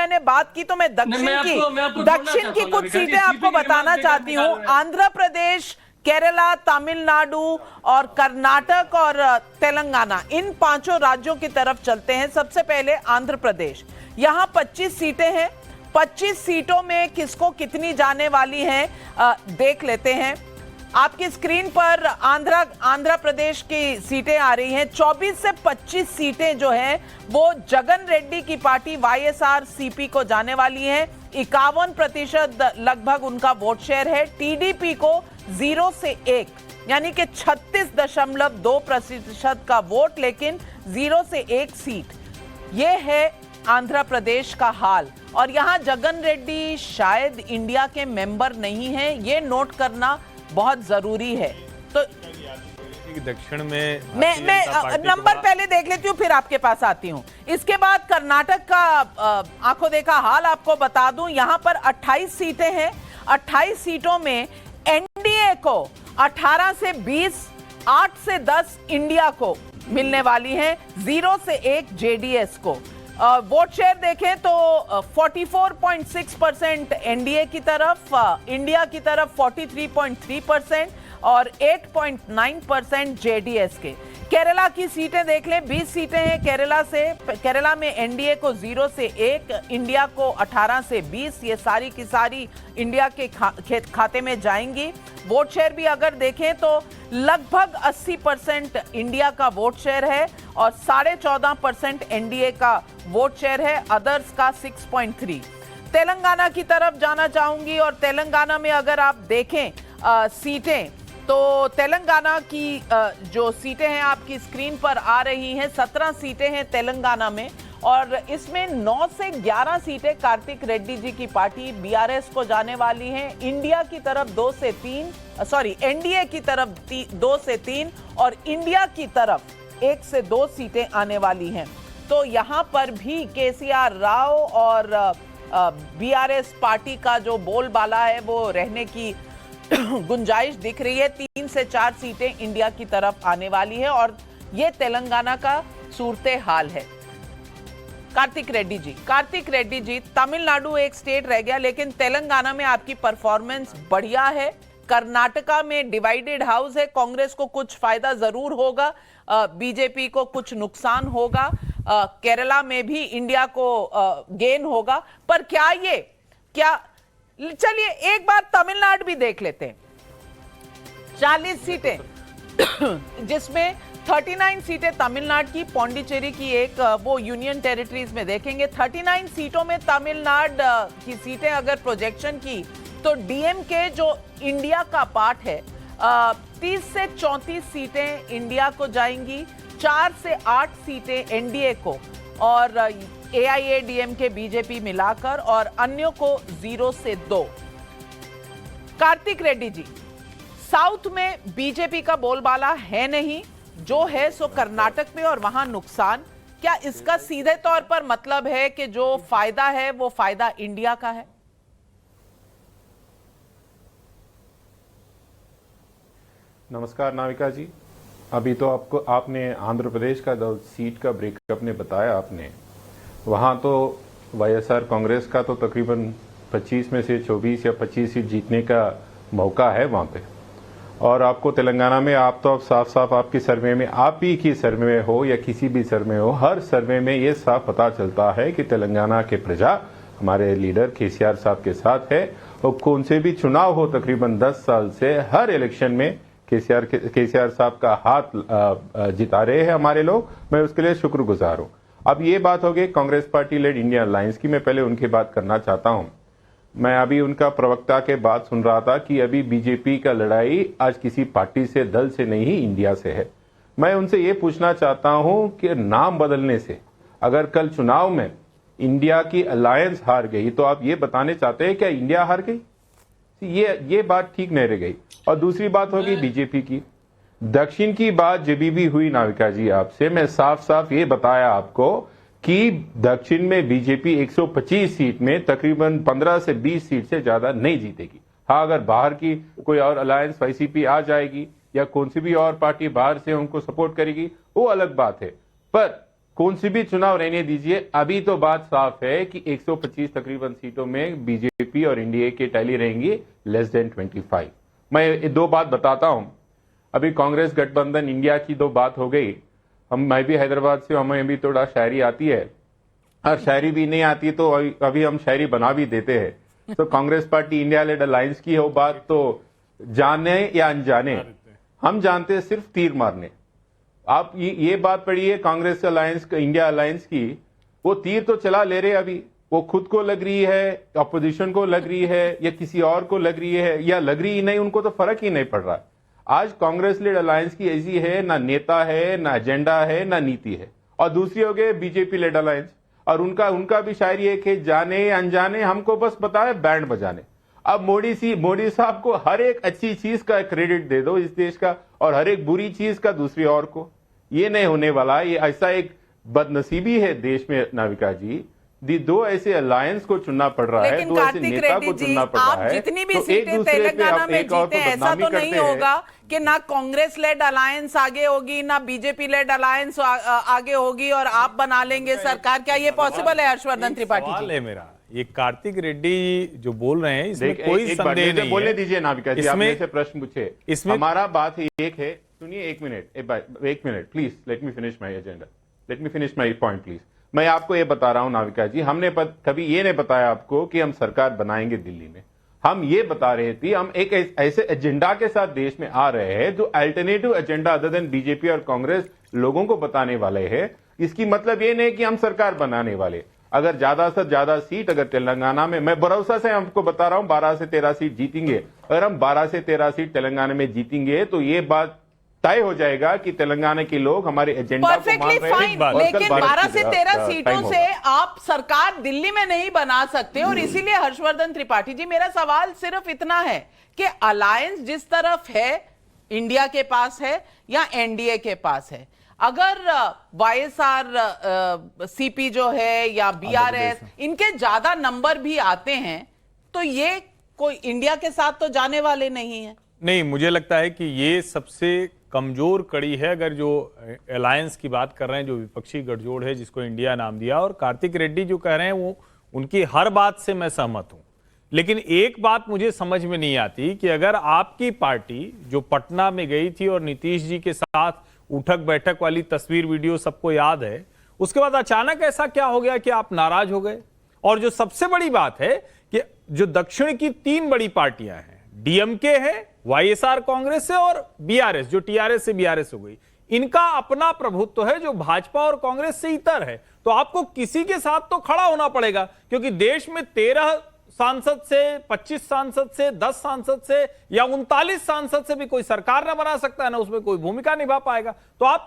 मैंने बात की तो मैं दक्षिण की कुछ सीटें आपको बताना चाहती हूँ। आंध्र प्रदेश, केरला, तमिलनाडु और कर्नाटक और तेलंगाना, इन 5 राज्यों की तरफ चलते हैं। सबसे पहले आंध्र प्रदेश, यहाँ 25 सीटें हैं। 25 सीटों में किसको कितनी जाने वाली हैं देख लेते हैं। आपकी स्क्रीन पर आंध्र प्रदेश की सीटें आ रही हैं। 24 से 25 सीटें जो हैं वो जगन रेड्डी की पार्टी YSRCP को जाने वाली हैं। 51% लगभग उनका वोट शेयर है। टीडीपी को 0 से 1 यानी कि 36.2% का वोट, लेकिन 0 से 1 सीट। ये है आंध्र प्रदेश का हाल। और यहाँ जगन रेड्डी शायद इंडिया के मेंबर नहीं हैं, ये नोट करना बहुत जरूरी है। तो दक्षिण में मैं नंबर पहले देख लेती हूँ, फिर आपके पास आती हूँ। इसके बाद कर्नाटक का आंखों देखा हाल आपको बता दूं। यहाँ पर 28 सीटें हैं। 28 सीटों में एनडीए को 18 से 20, 8 से 10 इंडिया को मिलने वाली हैं, 0 से 1 जेडीएस को। वोट शेयर देखें तो 44.6% एनडीए की तरफ, इंडिया की तरफ 43.3% और 8.9% जेडीएस के। केरला की सीटें देख लें, 20 सीटें हैं केरला में एनडीए को 0 से 1, इंडिया को 18 से 20, ये सारी की सारी इंडिया के खाते में जाएंगी। वोट शेयर भी अगर देखें तो लगभग 80% इंडिया का वोट शेयर है और 14.5% एनडीए का वोट शेयर है, अदर्स का 6.3। तेलंगाना की तरफ जाना चाहूंगी और तेलंगाना में अगर आप देखें सीटें, तो तेलंगाना की जो सीटें हैं आपकी स्क्रीन पर आ रही हैं। 17 सीटें हैं तेलंगाना में और इसमें 9 से 11 सीटें कार्तिक रेड्डी जी की पार्टी बीआरएस को जाने वाली हैं। इंडिया की तरफ 2 से 3, एनडीए की तरफ 2 से 3 और इंडिया की तरफ 1 से 2 सीटें आने वाली हैं। तो यहाँ पर भी केसीआर राव और बीआरएस पार्टी का जो बोलबाला है वो रहने की गुंजाइश दिख रही है। 3 से 4 सीटें इंडिया की तरफ आने वाली है और ये तेलंगाना का सूरते हाल है। कार्तिक रेड्डी जी, तमिलनाडु एक स्टेट रह गया, लेकिन तेलंगाना में आपकी परफॉर्मेंस बढ़िया है। कर्नाटका में डिवाइडेड हाउस है, कांग्रेस को कुछ फायदा जरूर होगा, बीजेपी को कुछ नुकसान होगा। केरला में भी इंडिया को गेन होगा। पर चलिए एक बार तमिलनाडु भी देख लेते हैं। 40 सीटें जिसमें 39 सीटें तमिलनाडु की, पौंडीचेरी की एक वो यूनियन टेरिटरीज में देखेंगे। 39 सीटों में तमिलनाडु की सीटें अगर प्रोजेक्शन की तो डीएमके जो इंडिया का पार्ट है 30 से 34 सीटें इंडिया को जाएंगी, 4 से 8 सीटें एनडीए को और एआईएडीएमके बीजेपी मिलाकर, और अन्यों को 0 से 2। कार्तिक रेड्डी जी, साउथ में बीजेपी का बोलबाला है नहीं, जो है सो कर्नाटक में और वहां नुकसान। क्या इसका सीधे तौर पर मतलब है कि जो फायदा है वो फायदा इंडिया का है? नमस्कार नाविका जी, अभी तो आपने आंध्र प्रदेश का सीट का ब्रेकअप ने बताया आपने, वहां तो वाईएसआर कांग्रेस का तो तकरीबन 25 में से 24 या 25 सीट जीतने का मौका है वहां पे। और आपको तेलंगाना में आप तो अब साफ साफ आपकी सर्वे में, आप ही की सर्वे में हो या किसी भी सर्वे हो, हर सर्वे में ये साफ पता चलता है कि तेलंगाना के प्रजा हमारे लीडर केसीआर साहब के साथ है। और कौन से भी चुनाव हो तकरीबन 10 साल से हर इलेक्शन में केसीआर साहब का हाथ जिता रहे हैं हमारे लोग। मैं उसके लिए शुक्रगुजार हूं। अब ये बात हो गई Congress party led India alliance की, मैं पहले उनकी बात करना चाहता हूं। मैं अभी उनका प्रवक्ता के बात सुन रहा था कि अभी बीजेपी का लड़ाई आज किसी पार्टी से, दल से नहीं, इंडिया से है। मैं उनसे ये पूछना चाहता हूं कि नाम बदलने से अगर कल चुनाव में इंडिया की अलायंस हार गई तो आप ये बताने चाहते हैं क्या इंडिया हार गई? ये बात ठीक नहीं रह गई। और दूसरी बात होगी बीजेपी की, दक्षिण की बात जब भी हुई नाविका जी आपसे, मैं साफ साफ ये बताया आपको कि दक्षिण में बीजेपी 125 सीट में तकरीबन 15 से 20 सीट से ज्यादा नहीं जीतेगी। हाँ, अगर बाहर की कोई और अलायंस वाईसीपी आ जाएगी या कौन सी भी और पार्टी बाहर से उनको सपोर्ट करेगी वो अलग बात है, पर कौन सी भी चुनाव रहने दीजिए, अभी तो बात साफ है कि 125 तकरीबन सीटों में बीजेपी और एनडीए के टैली रहेंगी लेस देन 25। मैं दो बात बताता हूं। अभी कांग्रेस गठबंधन इंडिया की दो बात हो गई। मैं भी हैदराबाद से, हमें भी थोड़ा शायरी आती है, और शायरी भी नहीं आती तो अभी हम शायरी बना भी देते हैं। तो Congress party India lead alliance की हो बात, तो जाने या अनजाने हम जानते हैं सिर्फ तीर मारने। आप ये बात पढ़िए कांग्रेस अलायंस, इंडिया अलायंस की, वो तीर तो चला ले रहे अभी, वो खुद को लग रही है, अपोजिशन को लग रही है, या किसी और को लग रही है, या लग रही ही नहीं, उनको तो फर्क ही नहीं पड़ रहा। आज कांग्रेस लेड अलायंस की ऐसी है, ना नेता है, ना एजेंडा है, ना नीति है। और दूसरी हो गई बीजेपी लेड अलायंस, और उनका भी शायरी एक है, जाने अनजाने हमको बस पता है बैंड बजाने। अब मोदी साहब को हर एक अच्छी चीज का क्रेडिट दे दो इस देश का, और हर एक बुरी चीज का दूसरी और को। ये नहीं होने वाला। ये ऐसा एक बदनसीबी है देश में नाविका जी, दो ऐसे अलायंस को चुनना पड़ रहा है, दो ऐसे नेता को चुनना पड़ रहा है। जितनी भी सीटें तेलंगाना में जीते, ऐसा तो नहीं होगा कि ना कांग्रेस लेड अलायंस आगे होगी, ना बीजेपी लेड अलायंस आगे होगी और आप बना लेंगे सरकार। क्या ये पॉसिबल है हर्षवर्धन त्रिपाठी जी? सवाल है मेरा, ये कार्तिक रेड्डी जो बोल रहे हैं इसमें कोई संदेह नहीं है। बोलने दीजिए नाविका जी, आप मेरे से प्रश्न पूछे। इसमें हमारा बात एक है, सुनिए एक minute please, let me finish my agenda, let me finish my point please. मैं आपको ये बता रहा हूं नाविका जी, हमने कभी ये नहीं बताया आपको कि हम सरकार बनाएंगे दिल्ली में। हम ये बता रहे थे, हम एक ऐसे एजेंडा के साथ देश में आ रहे हैं जो alternative agenda other than BJP और कांग्रेस लोगों को बताने वाले हैं। इसकी मतलब ये नहीं कि हम सरकार बनाने वाले। अगर ज्यादा से ज्यादा सीट अगर तेलंगाना में, मैं भरोसा से आपको बता रहा हूं 12 से 13 सीट जीतेंगे। अगर हम 12 से 13 सीट तेलंगाना में जीतेंगे तो ये बात तय हो जाएगा कि तेलंगाना के लोग हमारे एजेंडा को मान रहे हैं। लेकिन 12 से 13 सीटों से आप सरकार दिल्ली में नहीं बना सकते। और इसीलिए हर्षवर्धन त्रिपाठी जी, मेरा सवाल सिर्फ इतना है कि अलायंस जिस तरफ है, इंडिया के पास है या एनडीए के पास है, अगर वाईएसआर सीपी जो है या बीआरएस, इनके ज्यादा नंबर भी आते हैं तो ये कोई इंडिया के साथ तो जाने वाले नहीं है। नहीं, मुझे लगता है कि ये सबसे कमजोर कड़ी है। अगर जो अलायंस की बात कर रहे हैं, जो विपक्षी गठजोड़ है जिसको इंडिया नाम दिया, और कार्तिक रेड्डी जो कह रहे हैं वो उनकी हर बात से मैं सहमत हूं। लेकिन एक बात मुझे समझ में नहीं आती कि अगर आपकी पार्टी जो पटना में गई थी और नीतीश जी के साथ उठक बैठक वाली तस्वीर वीडियो सबको याद है, उसके बाद अचानक ऐसा क्या हो गया कि आप नाराज हो गए? और जो सबसे बड़ी बात है कि जो दक्षिण की 3 बड़ी पार्टियां हैं, डीएमके है, वाईएसआर कांग्रेस है और बीआरएस जो टीआरएस से बीआरएस हो गई, इनका अपना प्रभुत्व है जो भाजपा और कांग्रेस से इतर है। तो आपको किसी के साथ तो खड़ा होना पड़ेगा, क्योंकि देश में 13 सांसद से, 25 सांसद से, 10 सांसद से या 39 सांसद से भी कोई सरकार ना बना सकता है, ना उसमें कोई भूमिका निभा पाएगा। तो आप